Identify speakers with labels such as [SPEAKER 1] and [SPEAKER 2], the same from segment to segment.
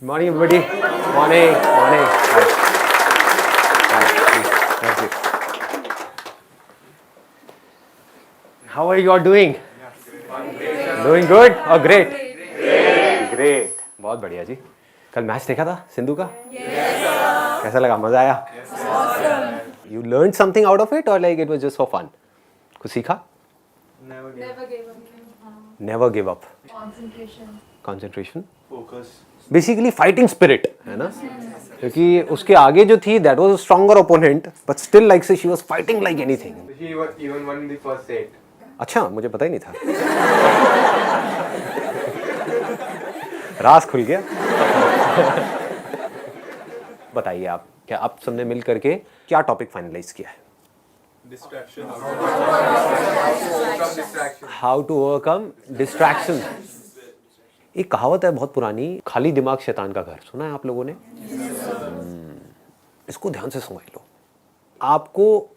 [SPEAKER 1] Morning, everybody. Morning, morning. Hi. Hi. Please, have a seat. How are you all doing? Doing good? Oh, great. Great. बहुत बढ़िया जी. कल match देखा था सिंधु का? कैसा लगा? मजा आया? You learned something out of it or like it was just for fun? कुछ सीखा?
[SPEAKER 2] Never give up.
[SPEAKER 1] Never give up. Concentration.
[SPEAKER 2] Focus.
[SPEAKER 1] Basically fighting spirit है ना, क्योंकि उसके आगे जो थी that was a stronger opponent but still like say she was fighting like anything.
[SPEAKER 2] He even won the first set.
[SPEAKER 1] अच्छा, मुझे पता ही नहीं था. राज खुल गया. बताइए आप, क्या आप सबने मिल करके क्या टॉपिक फाइनलाइज किया है?
[SPEAKER 2] Distraction.
[SPEAKER 1] How to overcome distraction. एक कहावत है बहुत पुरानी, खाली दिमाग शैतान का घर. सुना है आप लोगों ने? इसको ध्यान से समझ लो. आपको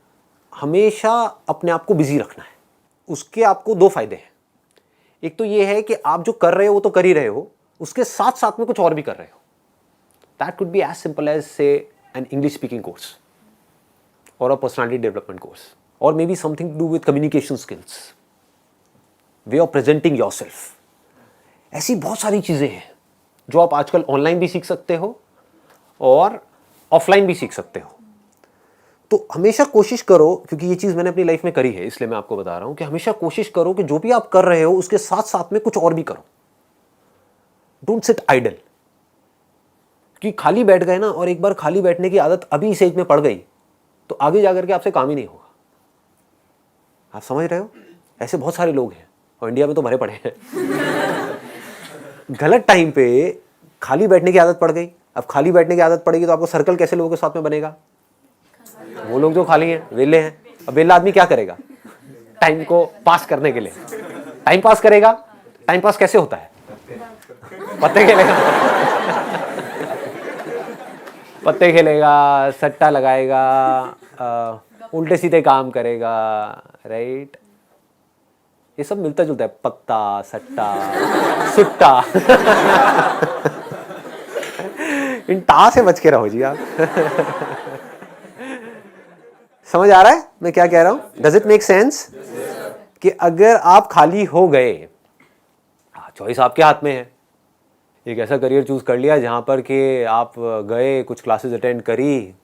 [SPEAKER 1] हमेशा अपने आप को बिजी रखना है. उसके आपको दो फायदे हैं. एक तो ये है कि आप जो कर रहे हो वो तो कर ही रहे हो, उसके साथ साथ में कुछ और भी कर रहे हो. That could be as simple as say an English speaking course और अ पर्सनालिटी डेवलपमेंट कोर्स और maybe something to do with communication skills, way of presenting yourself. ऐसी बहुत सारी चीज़ें हैं जो आप आजकल ऑनलाइन भी सीख सकते हो और ऑफलाइन भी सीख सकते हो. तो हमेशा कोशिश करो, क्योंकि ये चीज़ मैंने अपनी लाइफ में करी है इसलिए मैं आपको बता रहा हूँ कि हमेशा कोशिश करो कि जो भी आप कर रहे हो उसके साथ साथ में कुछ और भी करो. Don't sit idle. कि खाली बैठ गए ना, और एक बार खाली बैठने की आदत अभी इस एज में पड़ गई तो आगे जाकर के आपसे काम ही नहीं होगा. आप समझ रहे हो? ऐसे बहुत सारे लोग हैं और इंडिया में तो भरे पड़े हैं. गलत टाइम पे खाली बैठने की आदत पड़ गई. अब खाली बैठने की आदत पड़ेगी तो आपको सर्कल कैसे लोगों के साथ में बनेगा? वो लोग जो खाली हैं, वेले हैं. अब वेला आदमी क्या करेगा टाइम को पास करने के लिए? टाइम पास करेगा. टाइम पास कैसे होता है? पत्ते खेलेगा. पत्ते खेलेगा, सट्टा लगाएगा, उल्टे सीधे काम करेगा. राइट? ये सब मिलता जुलता है. पत्ता, सट्टा, सुट्टा. इन टा से बच के रहो जी आप. समझ आ रहा है मैं क्या कह रहा हूं? Does it make sense? कि अगर आप खाली हो गए, चॉइस आपके हाथ में है. एक ऐसा करियर चूज कर लिया जहां पर कि आप गए, कुछ क्लासेस अटेंड करी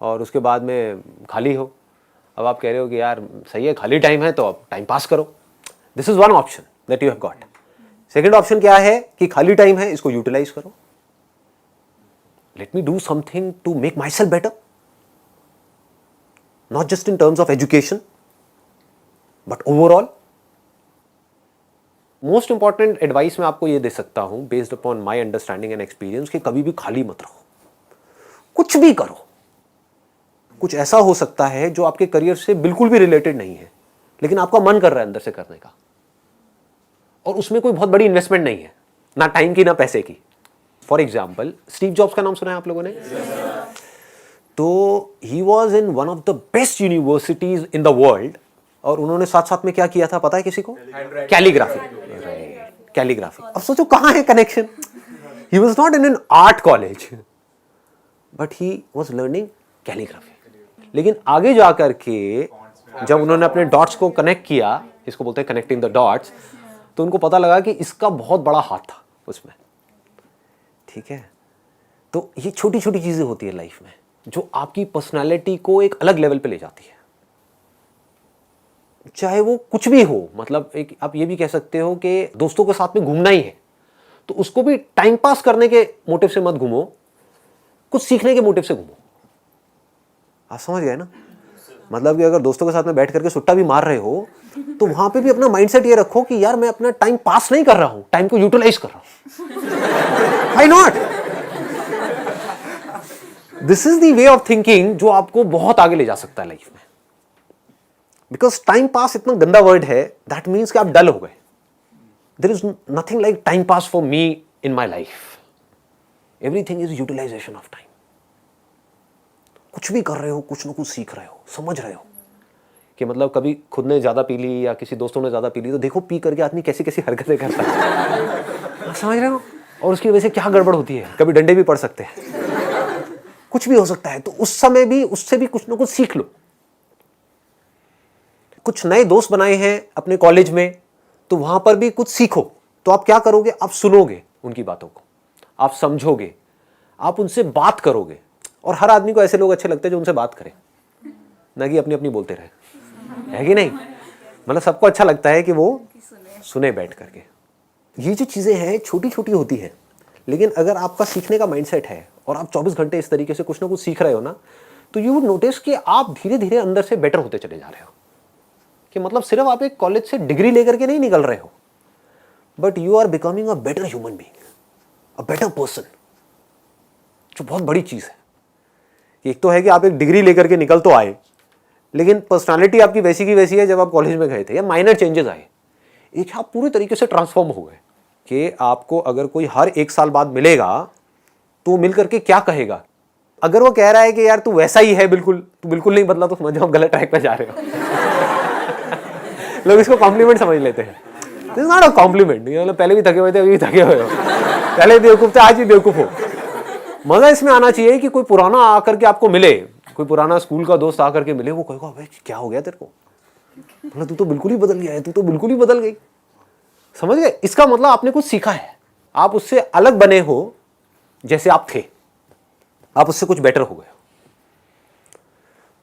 [SPEAKER 1] और उसके बाद में खाली हो. अब आप कह रहे हो कि यार सही है, खाली टाइम है तो अब टाइम पास करो. This is one option that you have got. Second option क्या है कि खाली टाइम है, इसको यूटिलाइज करो. Let me do something to make myself better, not just in terms of education but overall. Most important advice मैं आपको ये दे सकता हूं based upon my understanding and experience कि कभी भी खाली मत रहो. कुछ भी करो. कुछ ऐसा हो सकता है जो आपके करियर से बिल्कुल भी रिलेटेड नहीं है लेकिन आपका मन कर रहा है अंदर से करने का, और उसमें कोई बहुत बड़ी इन्वेस्टमेंट नहीं है, ना टाइम की ना पैसे की. फॉर एग्जाम्पल, स्टीव जॉब्स का नाम सुना है आप लोगों ने? तो he was in one of the best universities in the world और उन्होंने साथ साथ में क्या किया था पता है किसी को? कैलीग्राफी. कैलीग्राफी. अब सोचो कहां है connection. He was not in an art college but he was learning calligraphy. लेकिन आगे जाकर के जब उन्होंने अपने डॉट्स को कनेक्ट किया, इसको बोलते हैं कनेक्टिंग द डॉट्स, तो उनको पता लगा कि इसका बहुत बड़ा हाथ था उसमें. ठीक है? तो ये छोटी छोटी चीजें होती है लाइफ में जो आपकी पर्सनालिटी को एक अलग लेवल पे ले जाती है. चाहे वो कुछ भी हो, मतलब एक आप ये भी कह सकते हो कि दोस्तों के साथ में घूमना ही है तो उसको भी टाइम पास करने के मोटिव से मत घूमो, कुछ सीखने के मोटिव से घूमो. आप समझ गए ना? मतलब कि अगर दोस्तों के साथ में बैठ करके सुट्टा भी मार रहे हो तो वहां पे भी अपना माइंडसेट ये रखो कि यार मैं अपना टाइम पास नहीं कर रहा हूं, टाइम को यूटिलाइज कर रहा हूं. Why not? This is the way of thinking जो आपको बहुत आगे ले जा सकता है लाइफ में. बिकॉज टाइम पास इतना गंदा वर्ड है, दैट मीन्स कि आप डल हो गए. There is nothing like time pass for me in my life. Everything is utilisation of time. कुछ भी कर रहे हो, कुछ ना कुछ सीख रहे हो, समझ रहे हो कि मतलब कभी खुद ने ज्यादा पी ली या किसी दोस्तों ने ज्यादा पी ली तो देखो पी करके आदमी कैसी कैसी हरकतें करता है. समझ रहे हो? और उसकी वजह से क्या गड़बड़ होती है, कभी डंडे भी पड़ सकते हैं, कुछ भी हो सकता है। तो उस समय भी उससे भी कुछ ना कुछ सीख लो। कुछ नए दोस्त बनाए हैं अपने कॉलेज में, तो वहां पर भी कुछ सीखो। तो आप क्या करोगे, आप सुनोगे उनकी बातों को, आप समझोगे, आप उनसे बात करोगे। और हर आदमी को ऐसे लोग अच्छे लगते हैं जो उनसे बात करें, ना कि अपनी अपनी बोलते रहे, है कि नहीं? मतलब सबको अच्छा लगता है कि वो सुने बैठ करके। ये जो चीज़ें हैं छोटी छोटी होती हैं, लेकिन अगर आपका सीखने का माइंडसेट है और आप 24 घंटे इस तरीके से कुछ ना कुछ सीख रहे हो ना, तो यू वुड नोटिस कि आप धीरे धीरे अंदर से बेटर होते चले जा रहे हो। कि मतलब सिर्फ आप एक कॉलेज से डिग्री लेकर के नहीं निकल रहे हो, but you are becoming a better human being, a better person, जो बहुत बड़ी चीज़ है। एक तो है कि आप एक डिग्री लेकर के निकल तो आए, लेकिन पर्सनालिटी आपकी वैसी की वैसी है जब आप कॉलेज में गए थे, या माइनर चेंजेस आए। एक आप पूरी तरीके से ट्रांसफॉर्म हो गए कि आपको अगर कोई हर 1 साल बाद मिलेगा तो मिल करके क्या कहेगा? अगर वो कह रहा है कि यार तू वैसा ही है बिल्कुल, तू बिल्कुल नहीं बदला, तो समझो आप गलत ट्रैक पे जा रहे हो। लोग इसको कॉम्प्लीमेंट समझ लेते हैं। This is not a compliment. मतलब पहले भी थके हुए थे, अभी भी थके हुए हो, पहले बेवकूफ थे, आज भी बेवकूफ हो। मजा इसमें आना चाहिए कि कोई पुराना आकर के आपको मिले, कोई पुराना स्कूल का दोस्त आकर के मिले, वो कहेगा भाई क्या हो गया तेरे को, मतलब तू तो बिल्कुल ही बदल गया है, तू तो बिल्कुल ही बदल गई। समझ गए? इसका मतलब आपने कुछ सीखा है, आप उससे अलग बने हो जैसे आप थे, आप उससे कुछ बेटर हो गए।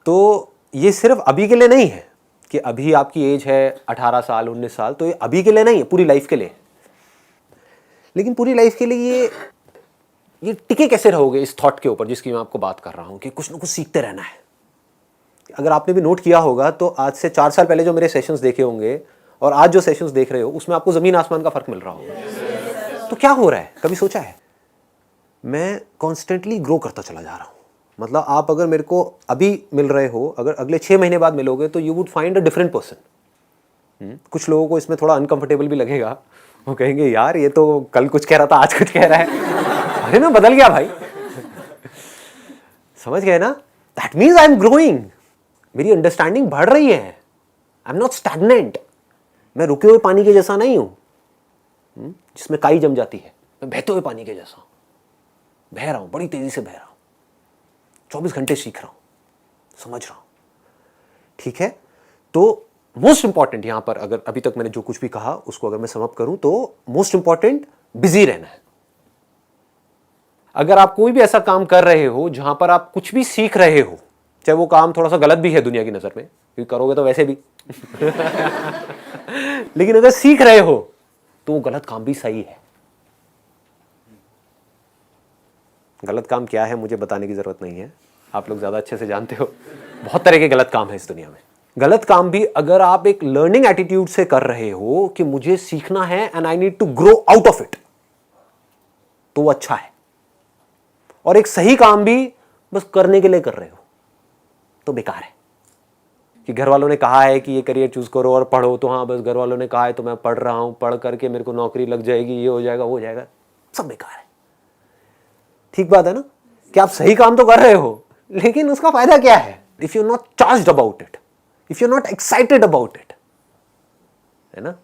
[SPEAKER 1] तो ये सिर्फ अभी के लिए नहीं है कि अभी आपकी एज है 18 साल 19 साल, तो ये अभी के लिए नहीं है, पूरी लाइफ के लिए। लेकिन पूरी लाइफ के लिए ये टिके कैसे रहोगे इस थॉट के ऊपर जिसकी मैं आपको बात कर रहा हूं कि कुछ ना कुछ सीखते रहना है। अगर आपने भी नोट किया होगा तो आज से 4 साल पहले जो मेरे सेशंस देखे होंगे और आज जो सेशंस देख रहे हो, उसमें आपको जमीन आसमान का फर्क मिल रहा होगा। तो क्या हो रहा है, कभी सोचा है? मैं कॉन्स्टेंटली ग्रो करता चला जा रहा हूं। मतलब आप अगर मेरे को अभी मिल रहे हो, अगर अगले 6 महीने बाद मिलोगे तो you would find a different person. कुछ लोगों को इसमें थोड़ा अनकंफर्टेबल भी लगेगा, वो कहेंगे यार ये तो कल कुछ कह रहा था आज कुछ कह रहा है, अरे मैं बदल गया भाई। समझ गए ना? That means I am growing, मेरी अंडरस्टैंडिंग बढ़ रही है। आई एम नॉट स्टैग्नेंट, मैं रुके हुए पानी के जैसा नहीं हूं जिसमें काई जम जाती है। मैं बहते हुए पानी के जैसा बह रहा हूं, बड़ी तेजी से बह रहा हूं, 24 घंटे सीख रहा हूं, समझ रहा हूं। ठीक है? तो मोस्ट इंपॉर्टेंट यहां पर, अगर अभी तक मैंने जो कुछ भी कहा उसको अगर मैं सम अप करूं, तो मोस्ट इंपॉर्टेंट बिजी रहना है। अगर आप कोई भी ऐसा काम कर रहे हो जहां पर आप कुछ भी सीख रहे हो, चाहे वो काम थोड़ा सा गलत भी है दुनिया की नजर में, क्योंकि करोगे तो वैसे भी लेकिन अगर सीख रहे हो तो वो गलत काम भी सही है। गलत काम क्या है मुझे बताने की जरूरत नहीं है, आप लोग ज्यादा अच्छे से जानते हो। बहुत तरह के गलत काम है इस दुनिया में। गलत काम भी अगर आप एक लर्निंग एटीट्यूड से कर रहे हो कि मुझे सीखना है and I need to grow out of it, तो वो अच्छा है। और एक सही काम भी बस करने के लिए कर रहे हो तो बेकार है। कि घर वालों ने कहा है कि ये करियर चूज करो और पढ़ो, तो हाँ बस घर वालों ने कहा है तो मैं पढ़ रहा हूं, पढ़ करके मेरे को नौकरी लग जाएगी, ये हो जाएगा वो हो जाएगा, सब बेकार है। ठीक बात है ना? कि आप सही काम तो कर रहे हो लेकिन उसका फायदा क्या है if you are not charged about it, if you are not excited about it, है ना?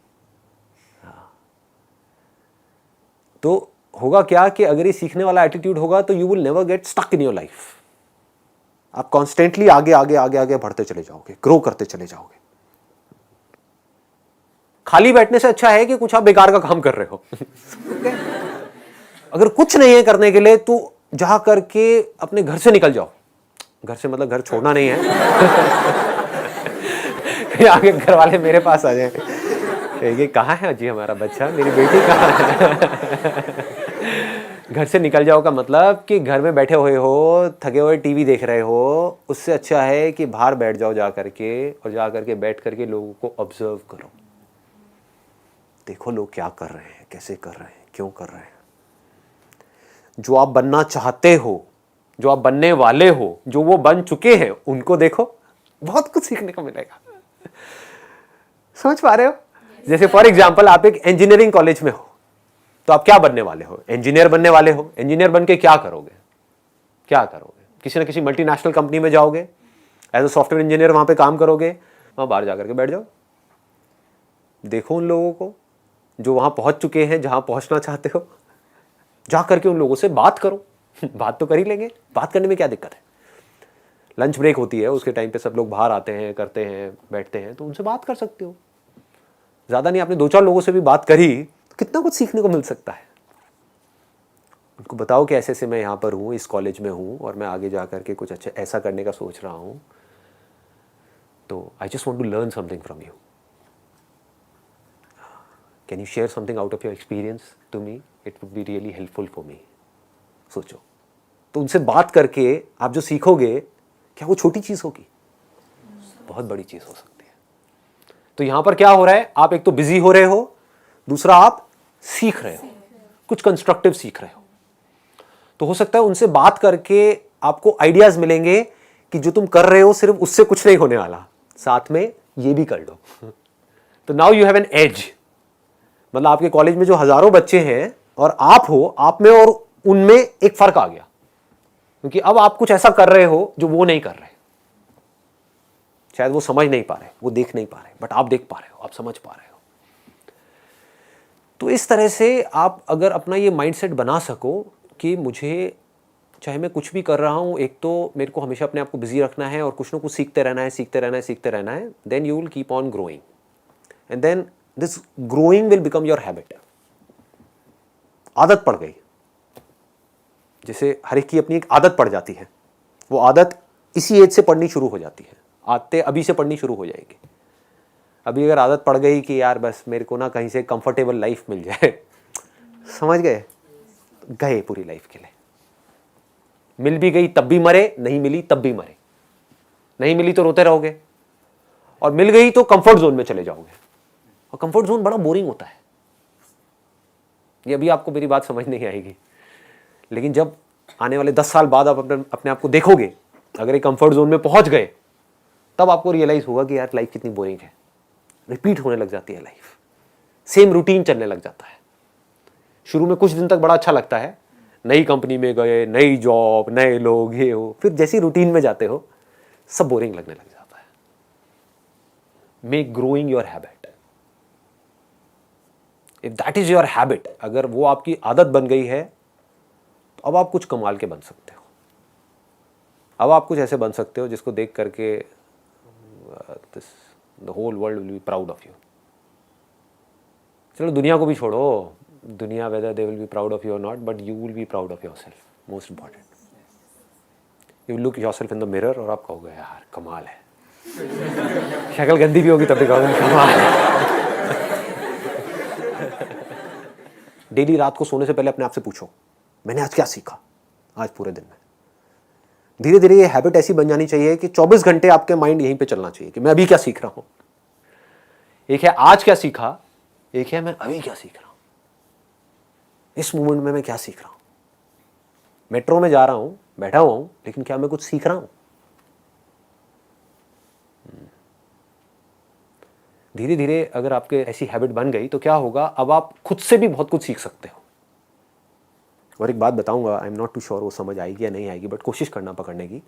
[SPEAKER 1] तो होगा क्या कि अगर ये सीखने वाला एटीट्यूड होगा तो you will never get stuck in your life. आप कॉन्स्टेंटली आगे आगे आगे आगे बढ़ते चले जाओगे, ग्रो करते चले जाओगे। खाली बैठने से अच्छा है कि कुछ आप बेकार का काम कर रहे हो। अगर कुछ नहीं है करने के लिए तो जा करके अपने घर से निकल जाओ। घर से मतलब घर छोड़ना नहीं है। आगे घर वाले मेरे पास आ जाए, ये कहाँ है जी हमारा बच्चा, मेरी बेटी कहाँ है। घर से निकल जाओ का मतलब कि घर में बैठे हुए हो, थके हुए टीवी देख रहे हो, उससे अच्छा है कि बाहर बैठ जाओ जा करके, और जा करके बैठ करके लोगों को ऑब्जर्व करो। देखो लोग क्या कर रहे हैं, कैसे कर रहे हैं, क्यों कर रहे हैं। जो आप बनना चाहते हो, जो आप बनने वाले हो, जो वो बन चुके हैं, उनको देखो, बहुत कुछ सीखने को मिलेगा। समझ पा रहे हो? जैसे फॉर एग्जाम्पल आप एक इंजीनियरिंग कॉलेज में हो, तो आप क्या बनने वाले हो? इंजीनियर बनने वाले हो। इंजीनियर बन के क्या करोगे? क्या करोगे? किसी ना किसी मल्टीनेशनल कंपनी में जाओगे, एज अ सॉफ्टवेयर इंजीनियर वहां पे काम करोगे, वहां बाहर जाकर के बैठ जाओ। देखो उन लोगों को जो वहां पहुंच चुके हैं, जहां पहुंचना चाहते हो। जा करके उन लोगों से बात करो। बात तो कर ही लेंगे, बात करने में क्या दिक्कत है। लंच ब्रेक होती है, उसके टाइम पे सब लोग बाहर आते हैं, करते हैं, बैठते हैं, तो उनसे बात कर सकते हो। ज़्यादा नहीं, आपने 2-4 लोगों से भी बात करी तो कितना कुछ सीखने को मिल सकता है। उनको बताओ कि ऐसे ऐसे मैं यहाँ पर हूँ, इस कॉलेज में हूँ और मैं आगे जा कर के कुछ अच्छा ऐसा करने का सोच रहा हूँ, तो I just want to learn something from you, can you share something out of your experience to me, it would be really helpful for me. सोचो, तो उनसे बात करके आप जो सीखोगे, क्या वो छोटी चीज़ होगी? बहुत बड़ी चीज़ हो सकती है। तो यहां पर क्या हो रहा है, आप एक तो बिजी हो रहे हो, दूसरा आप सीख रहे हो, कुछ कंस्ट्रक्टिव सीख रहे हो। तो हो सकता है उनसे बात करके आपको आइडियाज मिलेंगे कि जो तुम कर रहे हो सिर्फ उससे कुछ नहीं होने वाला, साथ में ये भी कर लो। तो now you have an edge. मतलब आपके कॉलेज में जो हजारों बच्चे हैं और आप हो, आप में और उनमें एक फर्क आ गया, क्योंकि अब आप कुछ ऐसा कर रहे हो जो वो नहीं कर रहे। शायद वो समझ नहीं पा रहे, वो देख नहीं पा रहे, बट आप देख पा रहे हो, आप समझ पा रहे हो। तो इस तरह से आप अगर अपना ये माइंडसेट बना सको कि मुझे चाहे मैं कुछ भी कर रहा हूं, एक तो मेरे को हमेशा अपने आप को बिजी रखना है और कुछ ना कुछ सीखते रहना है, सीखते रहना है, सीखते रहना है, then you will keep on growing and then this growing will become your habit. आदत पड़ गई, जैसे हर एक की अपनी एक आदत पड़ जाती है, वो आदत इसी एज से पढ़नी शुरू हो जाती है, आदतें अभी से पढ़नी शुरू हो जाएगी। अभी अगर आदत पड़ गई कि यार बस मेरे को ना कहीं से कंफर्टेबल लाइफ मिल जाए, समझ गए, गए पूरी लाइफ के लिए। मिल भी गई तब भी मरे, नहीं मिली तब भी मरे, नहीं मिली तो रोते रहोगे, और मिल गई तो कंफर्ट जोन में चले जाओगे, और कंफर्ट जोन बड़ा बोरिंग होता है। ये अभी आपको मेरी बात समझ नहीं आएगी, लेकिन जब आने वाले 10 साल बाद आप अपने आप को देखोगे, अगर एक कंफर्ट जोन में पहुंच गए, तब आपको रियलाइज होगा कि यार लाइफ कितनी बोरिंग है। रिपीट होने लग जाती है लाइफ, सेम रूटीन चलने लग जाता है। शुरू में कुछ दिन तक बड़ा अच्छा लगता है, नई कंपनी में गए, नई जॉब, नए लोग, ये हो, फिर जैसी रूटीन में जाते हो सब बोरिंग लगने लग जाता है। Make growing your habit. If that is your habit, अगर वो आपकी आदत बन गई है, तो अब आप कुछ कमाल के बन सकते हो। अब आप कुछ ऐसे बन सकते हो जिसको देख करके the whole world will be proud of you. चलो दुनिया को भी छोड़ो, दुनिया whether they will be proud of you और not, but you will be proud of yourself, most important. You will look yourself in the mirror और आप कहोगे यार कमाल है। शक्ल गंदी भी होगी तब भी कहोगे कमाल है। डेली रात को सोने से पहले अपने आप से पूछो, मैंने आज क्या सीखा आज पूरे दिन में। धीरे धीरे ये हैबिट ऐसी बन जानी चाहिए कि 24 घंटे आपके माइंड यहीं पे चलना चाहिए कि मैं अभी क्या सीख रहा हूं। एक है आज क्या सीखा, एक है मैं अभी क्या सीख रहा हूं, इस मोमेंट में मैं क्या सीख रहा हूं। मेट्रो में जा रहा हूं, बैठा हुआ हूं, लेकिन क्या मैं कुछ सीख रहा हूं। धीरे धीरे अगर आपके ऐसी हैबिट बन गई तो क्या होगा, अब आप खुद से भी बहुत कुछ सीख सकते हो। और एक बात बताऊंगा, I am not too sure वो समझ आएगी या नहीं आएगी, बट कोशिश करना पकड़ने की।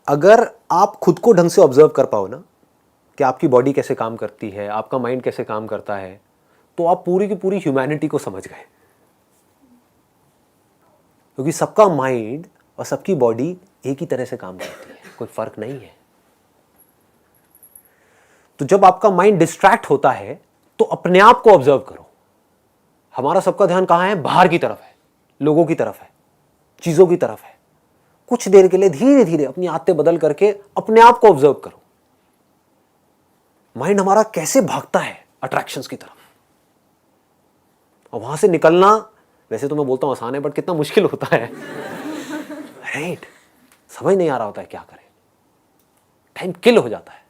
[SPEAKER 1] अगर आप खुद को ढंग से ऑब्जर्व कर पाओ ना कि आपकी बॉडी कैसे काम करती है, आपका माइंड कैसे काम करता है, तो आप पूरी की पूरी ह्यूमैनिटी को समझ गए। क्योंकि सबका माइंड और सबकी बॉडी एक ही तरह से काम करती है, कोई फर्क नहीं है। तो जब आपका माइंड डिस्ट्रैक्ट होता है तो अपने आप को ऑब्जर्व करो। हमारा सबका ध्यान कहां है, बाहर की तरफ है, लोगों की तरफ है, चीजों की तरफ है। कुछ देर के लिए धीरे धीरे अपनी आदतें बदल करके अपने आप को ऑब्जर्व करो। माइंड हमारा कैसे भागता है अट्रैक्शंस की तरफ, और वहां से निकलना, वैसे तो मैं बोलता हूं आसान है, बट कितना मुश्किल होता है। राइट, समझ नहीं आ रहा होता है क्या करें, टाइम किल हो जाता है।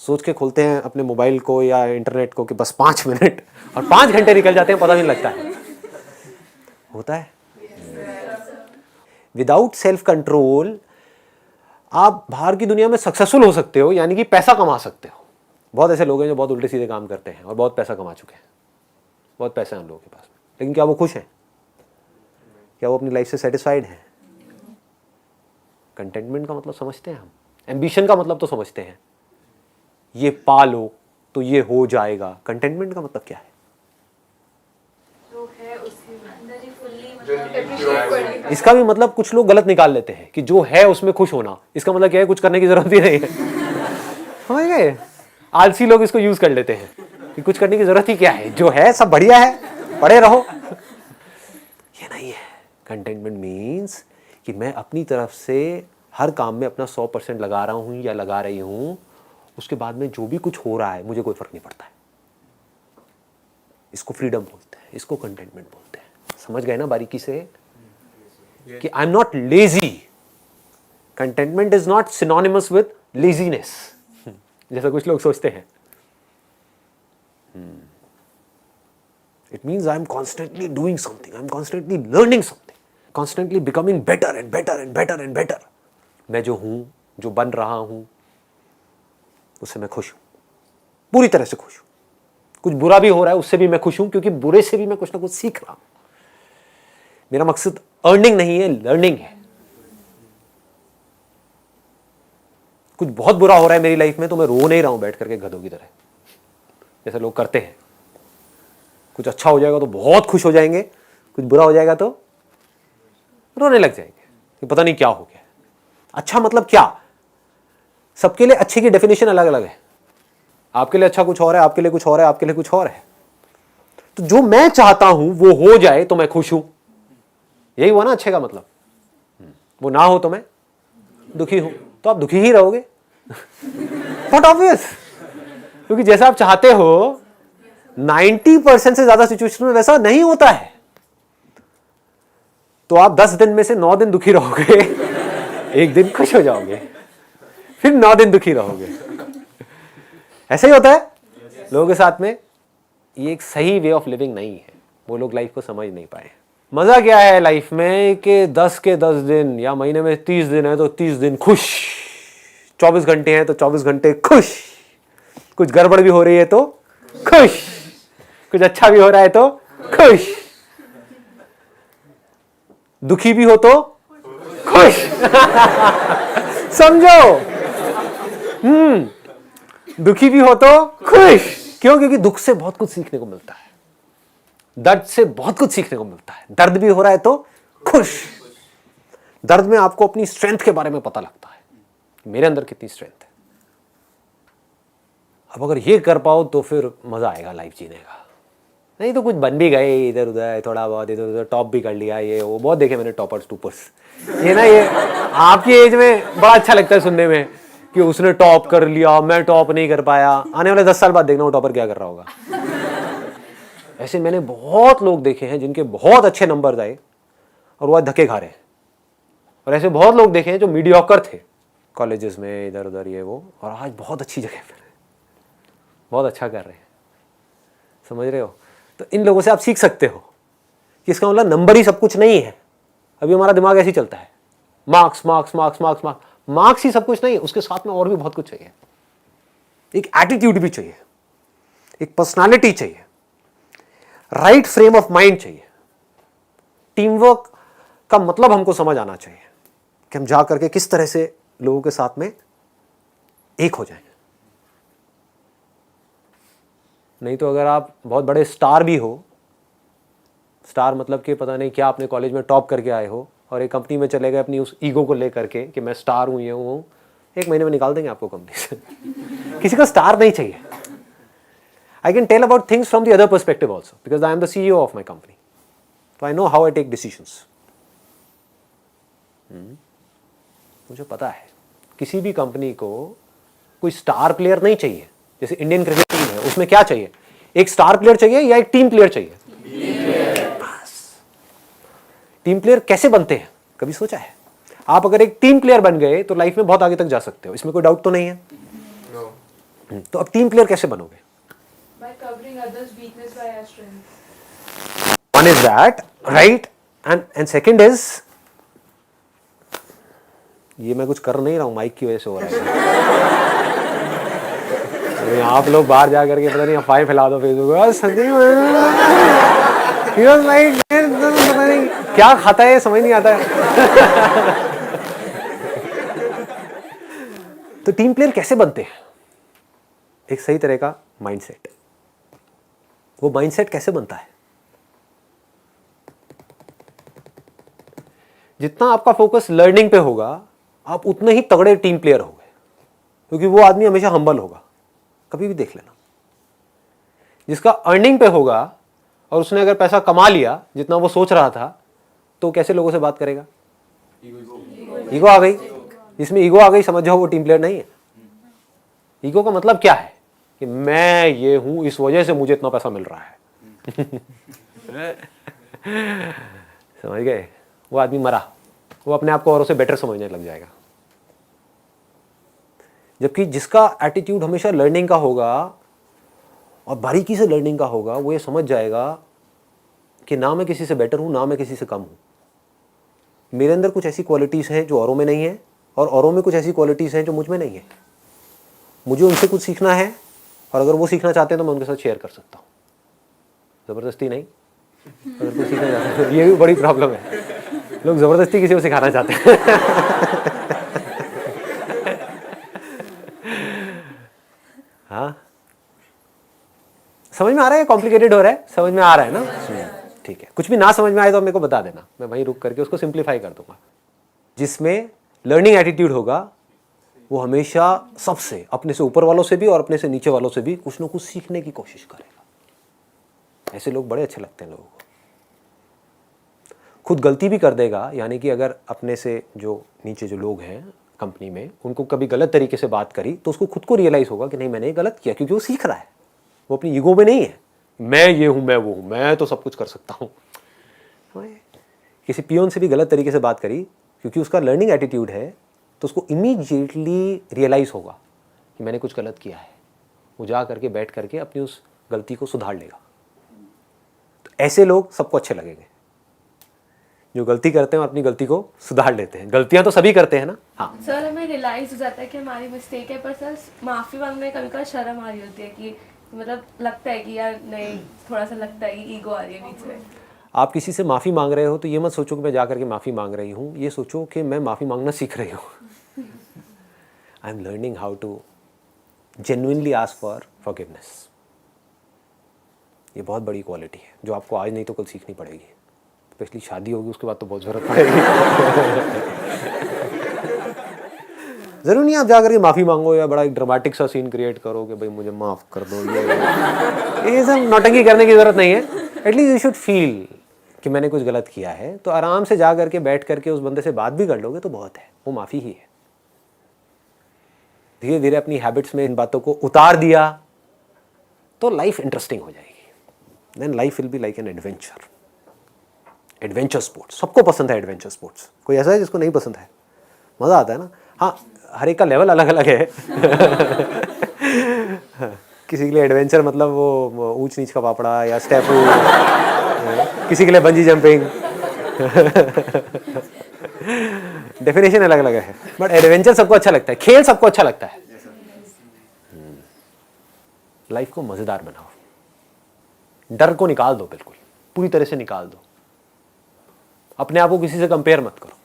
[SPEAKER 1] सोच के खोलते हैं अपने मोबाइल को या इंटरनेट को कि बस 5 मिनट, और 5 घंटे निकल जाते हैं, पता नहीं लगता है। होता है। विदाउट सेल्फ कंट्रोल आप बाहर की दुनिया में सक्सेसफुल हो सकते हो, यानी कि पैसा कमा सकते हो। बहुत ऐसे लोग हैं जो बहुत उल्टे सीधे काम करते हैं और बहुत पैसा कमा चुके हैं, बहुत पैसा है उन लोगों के पास, लेकिन क्या वो खुश हैं? क्या वो अपनी लाइफ से सेटिस्फाइड हैं? कंटेंटमेंट का मतलब समझते हैं हम, एम्बिशन का मतलब तो समझते हैं, ये पालो तो ये हो जाएगा। कंटेंटमेंट का मतलब क्या है?
[SPEAKER 3] तो है
[SPEAKER 1] इसका भी मतलब कुछ लोग गलत निकाल लेते हैं कि जो है उसमें खुश होना, इसका मतलब क्या है, कुछ करने की जरूरत ही नहीं है। समझ गए? आलसी लोग इसको यूज कर लेते हैं कि कुछ करने की जरूरत ही क्या है, जो है सब बढ़िया है, पड़े रहो। ये नहीं है। कंटेंटमेंट मीन्स कि मैं अपनी तरफ से हर काम में अपना 100% लगा रहा हूं या लगा रही हूं, उसके बाद में जो भी कुछ हो रहा है मुझे कोई फर्क नहीं पड़ता है। इसको फ्रीडम बोलते हैं, इसको कंटेंटमेंट बोलते हैं। समझ गए ना बारीकी से कि I am not lazy. Contentment is not synonymous with laziness, जैसा कुछ लोग सोचते हैं। It means I am constantly doing something, I am constantly learning something, constantly becoming better and better and better and better. मैं जो हूं, जो बन रहा हूं, उससे मैं खुश हूं, पूरी तरह से खुश हूं। कुछ बुरा भी हो रहा है उससे भी मैं खुश हूं, क्योंकि बुरे से भी मैं कुछ ना कुछ सीख रहा हूं। मेरा मकसद अर्निंग नहीं है, लर्निंग है। कुछ बहुत बुरा हो रहा है मेरी लाइफ में तो मैं रो नहीं रहा हूं बैठ करके गधों की तरह, जैसे लोग करते हैं। कुछ अच्छा हो जाएगा तो बहुत खुश हो जाएंगे, कुछ बुरा हो जाएगा तो रोने लग जाएंगे कि पता नहीं क्या हो गया। अच्छा मतलब क्या? सबके लिए अच्छे की डेफिनेशन अलग अलग है। आपके लिए अच्छा कुछ और है, आपके लिए कुछ और है, आपके लिए कुछ और है। तो जो मैं चाहता हूं वो हो जाए तो मैं खुश हूं। यही हुआ ना अच्छे का मतलब। वो ना हो तो मैं दुखी हूं, तो आप दुखी ही रहोगे। नॉट ऑब्वियस, क्योंकि जैसा आप चाहते हो 90% से ज्यादा सिचुएशन में वैसा नहीं होता है। तो आप 10 दिन में से 9 दिन दुखी रहोगे, एक दिन खुश हो जाओगे, फिर 9 दिन दुखी रहोगे। ऐसा ही होता है लोगों के साथ में। ये एक सही वे ऑफ लिविंग नहीं है, वो लोग लाइफ को समझ नहीं पाए। मजा क्या है लाइफ में कि 10 के 10 दिन या महीने में 30 दिन है तो 30 दिन खुश, 24 घंटे हैं तो 24 घंटे खुश, कुछ गड़बड़ भी हो रही है तो खुश, कुछ अच्छा भी हो रहा है तो खुश, दुखी भी हो तो खुश। समझो, दुखी भी हो तो खुश। क्यों? क्योंकि दुख से बहुत कुछ सीखने को मिलता है, दर्द से बहुत कुछ सीखने को मिलता है। दर्द भी हो रहा है तो खुश। दर्द में आपको अपनी स्ट्रेंथ के बारे में पता लगता है, मेरे अंदर कितनी स्ट्रेंथ है। अब अगर ये कर पाओ तो फिर मजा आएगा लाइफ जीने का। नहीं तो कुछ बन भी गए इधर उधर, थोड़ा बहुत इधर उधर टॉप भी कर लिया, ये वो बहुत देखे मैंने टॉपर्स टूपर्स। ये ना, ये आपकी एज में बड़ा अच्छा लगता है सुनने में कि उसने टॉप कर लिया, मैं टॉप नहीं कर पाया। आने वाले 10 साल बाद देखना वो टॉपर क्या कर रहा होगा। ऐसे मैंने बहुत लोग देखे हैं जिनके बहुत अच्छे नंबर आए और वो आज धक्के खा रहे हैं, और ऐसे बहुत लोग देखे हैं जो मीडियोकर थे कॉलेजेस में इधर उधर ये वो, और आज बहुत अच्छी जगह पर बहुत अच्छा कर रहे हैं। समझ रहे हो? तो इन लोगों से आप सीख सकते हो कि इसका मतलब नंबर ही सब कुछ नहीं है। अभी हमारा दिमाग ऐसे ही चलता है, marks marks marks marks marks. Marks ही सब कुछ नहीं है, उसके साथ में और भी बहुत कुछ चाहिए। एक एटीट्यूड भी चाहिए, एक पर्सनालिटी चाहिए, राइट फ्रेम ऑफ माइंड चाहिए। टीम वर्क का मतलब हमको समझ आना चाहिए कि हम जा करके किस तरह से लोगों के साथ में एक हो जाएं। नहीं तो अगर आप बहुत बड़े स्टार भी हो, स्टार मतलब कि पता नहीं क्या आपने कॉलेज में टॉप करके आए हो और एक कंपनी में चले गए अपनी उस ईगो को लेकर के कि मैं स्टार हूं, ये हूं, 1 महीने में निकाल देंगे आपको कंपनी से। किसी को स्टार नहीं चाहिए। I can tell about things from the other perspective also because I am the CEO of my company, तो I know how I take decisions. मुझे पता है किसी भी कंपनी को कोई स्टार प्लेयर नहीं चाहिए। जैसे इंडियन क्रिकेट टीम है, उसमें क्या चाहिए? एक स्टार प्लेयर चाहिए या एक टीम प्लेयर चाहिए? बस। टीम प्लेयर कैसे बनते हैं कभी सोचा है? आप अगर एक टीम प्लेयर बन गए तो लाइफ में बहुत आगे तक जा सकते हो, इसमें कोई डाउट तो नहीं है। तो अब टीम प्लेयर कैसे बनोगे?
[SPEAKER 3] By covering others' weakness by our strength.
[SPEAKER 1] One is that, right? And second is, ये मैं कुछ कर नहीं रहा हूँ, माइक की वजह से हो रहा है। आप लोग बाहर जा करके पता नहीं अफवाहें फैला दो फेसबुक, संदीप पता नहीं क्या खाता है, समझ नहीं आता है। तो टीम प्लेयर कैसे बनते हैं? एक सही तरह का माइंडसेट। वो माइंडसेट कैसे बनता है? जितना आपका फोकस लर्निंग पे होगा आप उतने ही तगड़े टीम प्लेयर होगे, क्योंकि वो आदमी हमेशा हम्बल होगा। कभी भी देख लेना, जिसका अर्निंग पे होगा और उसने अगर पैसा कमा लिया जितना वो सोच रहा था, तो कैसे लोगों से बात करेगा? ईगो आ गई। जिसमें ईगो आ गई समझ जाओ वो टीम प्लेयर नहीं है। ईगो का मतलब क्या है कि मैं ये हूं, इस वजह से मुझे इतना पैसा मिल रहा है। समझ गए? वो आदमी मरा, वो अपने आप को औरों से बेटर समझने लग जाएगा। जबकि जिसका एटीट्यूड हमेशा लर्निंग का होगा और बारीकी से लर्निंग का होगा, वो ये समझ जाएगा कि ना मैं किसी से बेटर हूं ना मैं किसी से कम हूं। मेरे अंदर कुछ ऐसी क्वालिटीज़ हैं जो औरों में नहीं है, और औरों में कुछ ऐसी क्वालिटीज़ हैं जो मुझ में नहीं है। मुझे उनसे कुछ सीखना है, और अगर वो सीखना चाहते हैं तो मैं उनके साथ शेयर कर सकता हूँ, ज़बरदस्ती नहीं। अगर कोई सीखना चाहता है, ये भी बड़ी प्रॉब्लम है, लोग ज़बरदस्ती किसी को सिखाना चाहते हैं। हाँ, समझ में आ रहा है? कॉम्प्लिकेटेड हो रहा है? समझ में आ रहा है ना? ठीक है। कुछ भी ना समझ में आए तो मेरे को बता देना, मैं वहीं रुक करके उसको सिंप्लीफाई कर दूंगा। जिसमें लर्निंग एटीट्यूड होगा वो हमेशा सबसे, अपने से ऊपर वालों से भी और अपने से नीचे वालों से भी कुछ ना कुछ सीखने की कोशिश करेगा। ऐसे लोग बड़े अच्छे लगते हैं लोगों को। खुद गलती भी कर देगा, यानी कि अगर अपने से जो नीचे जो लोग हैं कंपनी में, उनको कभी गलत तरीके से बात करी तो उसको खुद को रियलाइज़ होगा कि नहीं मैंने ये गलत किया, क्योंकि वो सीख रहा है। वो अपनी ईगो में नहीं है, मैं ये हूँ मैं वो हूँ, मैं तो सब कुछ कर सकता हूँ। किसी पियोन से भी गलत तरीके से बात करी, क्योंकि उसका लर्निंग एटीट्यूड है, तो उसको इमीडिएटली रियलाइज़ होगा कि मैंने कुछ गलत किया है। वो जा करके बैठ करके अपनी उस गलती को सुधार लेगा। तो ऐसे लोग सबको अच्छे लगेंगे, जो गलती करते हैं और अपनी गलती को सुधार लेते हैं। गलतियां तो सभी करते हैं ना। हाँ
[SPEAKER 4] सर, हमें रियलाइज हो जाता है कि हमारी मिस्टेक है, पर सर माफ़ी मांगने में कभी कभी शर्म आ रही होती है कि मतलब लगता है कि यार नहीं, थोड़ा सा लगता है कि ईगो आ रही है बीच में।
[SPEAKER 1] आप किसी से माफ़ी मांग रहे हो तो ये मत सोचो कि मैं जा करके माफ़ी मांग रही हूँ, ये सोचो कि मैं माफ़ी मांगना सीख रही हूँ। I am learning how to genuinely ask for forgiveness. ये बहुत बड़ी क्वालिटी है जो आपको आज नहीं तो कल सीखनी पड़ेगी। स्पेशली शादी होगी उसके बाद तो बहुत ज़रूरत पड़ेगी। ज़रूर नहीं आप जा करके माफ़ी मांगो या बड़ा एक ड्रामेटिक सा सीन क्रिएट करो कि भाई मुझे माफ़ कर दो, ये सब नौटंकी करने की ज़रूरत नहीं है। एटलीस्ट यू शुड फील कि मैंने कुछ गलत किया है, तो आराम से जा करके बैठ करके उस बंदे से बात भी कर लोगे तो बहुत है, वो माफ़ी ही है। धीरे धीरे अपनी हैबिट्स में इन बातों को उतार दिया तो लाइफ इंटरेस्टिंग हो जाएगी। Then life will be like an adventure. Adventure sports सबको पसंद है। एडवेंचर स्पोर्ट्स कोई ऐसा है जिसको नहीं पसंद है? मज़ा आता है ना। हाँ, हर एक का लेवल अलग अलग है। किसी के लिए एडवेंचर मतलब वो ऊंच नीच का पापड़ा या स्टेपू, किसी के लिए बंजी जंपिंग। डेफिनेशन अलग अलग है, बट एडवेंचर सबको अच्छा लगता है, खेल सबको अच्छा लगता है। लाइफ को मजेदार बनाओ, डर को निकाल दो, बिल्कुल पूरी तरह से निकाल दो। अपने आप को किसी से कंपेयर मत करो।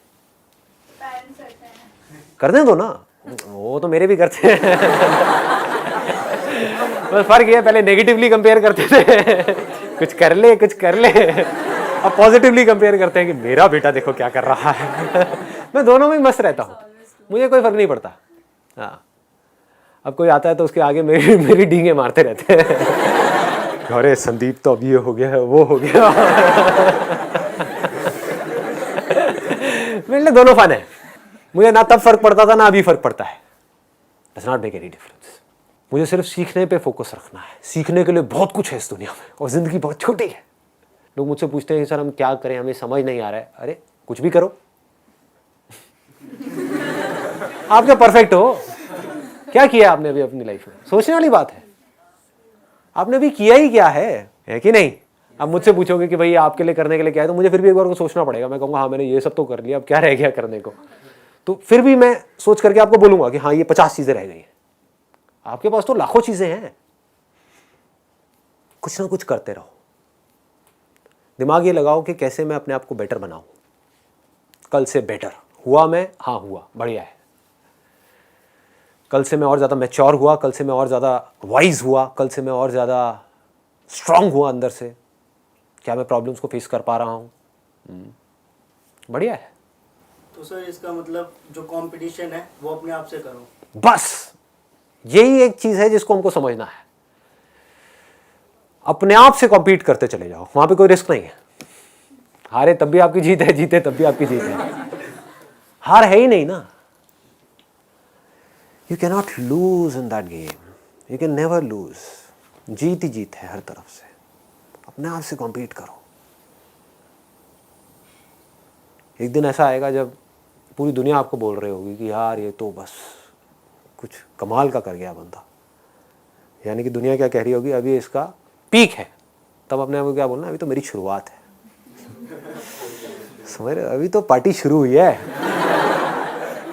[SPEAKER 1] करने दो ना, वो तो मेरे भी करते हैं। बस फर्क ये पहले नेगेटिवली कंपेयर करते थे, कुछ कर ले कुछ कर ले। अब पॉजिटिवली कंपेयर करते हैं कि मेरा बेटा देखो क्या कर रहा है। मैं दोनों में मस्त रहता हूँ, मुझे कोई फर्क नहीं पड़ता। हाँ, अब कोई आता है तो उसके आगे मेरी डींगे मारते रहते हैं। अरे संदीप तो अब ये हो गया है वो हो गया। मेरे लिए दोनों फन है। मुझे ना तब फर्क पड़ता था ना अभी फर्क पड़ता है। Does not make any difference. मुझे सिर्फ सीखने पे फोकस रखना है। सीखने के लिए बहुत कुछ है इस दुनिया में और जिंदगी बहुत छोटी है। लोग मुझसे पूछते हैं कि सर हम क्या करें, हमें समझ नहीं आ रहा है। अरे कुछ भी करो। आप क्या परफेक्ट हो? क्या किया आपने अभी अपनी लाइफ में? सोचने वाली बात है। आपने अभी किया ही क्या है कि नहीं? अब मुझसे पूछोगे कि भाई आपके लिए करने के लिए क्या है, तो मुझे फिर भी एक बार को सोचना पड़ेगा। मैं कहूँगा हाँ मैंने ये सब तो कर लिया, अब क्या रह गया करने को। तो फिर भी मैं सोच करके आपको बोलूंगा कि हाँ ये 50 चीजें रह गई हैं। आपके पास तो लाखों चीजें हैं। कुछ ना कुछ करते रहो। दिमाग ये लगाओ कि कैसे मैं अपने आप को बेटर बनाऊं, कल से बेटर हुआ मैं, हाँ हुआ, बढ़िया है। कल से मैं और ज़्यादा मैच्योर हुआ, कल से मैं और ज़्यादा वाइज हुआ, कल से मैं और ज़्यादा स्ट्रांग हुआ अंदर से। क्या मैं प्रॉब्लम्स को फेस कर पा रहा हूँ? बढ़िया है।
[SPEAKER 5] तो सर इसका मतलब जो कंपटीशन है वो अपने आप से करो।
[SPEAKER 1] बस यही एक चीज है जिसको हमको समझना है। अपने आप से कॉम्पीट करते चले जाओ, वहां पे कोई रिस्क नहीं है। हारे तब भी आपकी जीत है, जीते तब भी आपकी जीत है, हार है ही नहीं ना। You can not lose in that game, you can never lose. जीत ही जीत है हर तरफ से। अपने आप से कॉम्पीट करो। एक दिन ऐसा आएगा जब पूरी दुनिया आपको बोल रही होगी कि यार ये तो बस कुछ कमाल का कर गया बंदा, यानी कि दुनिया क्या कह रही होगी, अभी इसका पीक है। तब अपने आप को क्या बोलना, अभी तो मेरी शुरुआत है। समझ रहे हो? अभी तो पार्टी शुरू हुई है,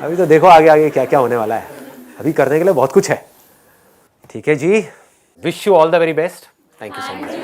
[SPEAKER 1] अभी तो देखो आगे आगे क्या क्या होने वाला है। अभी करने के लिए बहुत कुछ है। ठीक है जी, wish you all the very best. Thank you so much.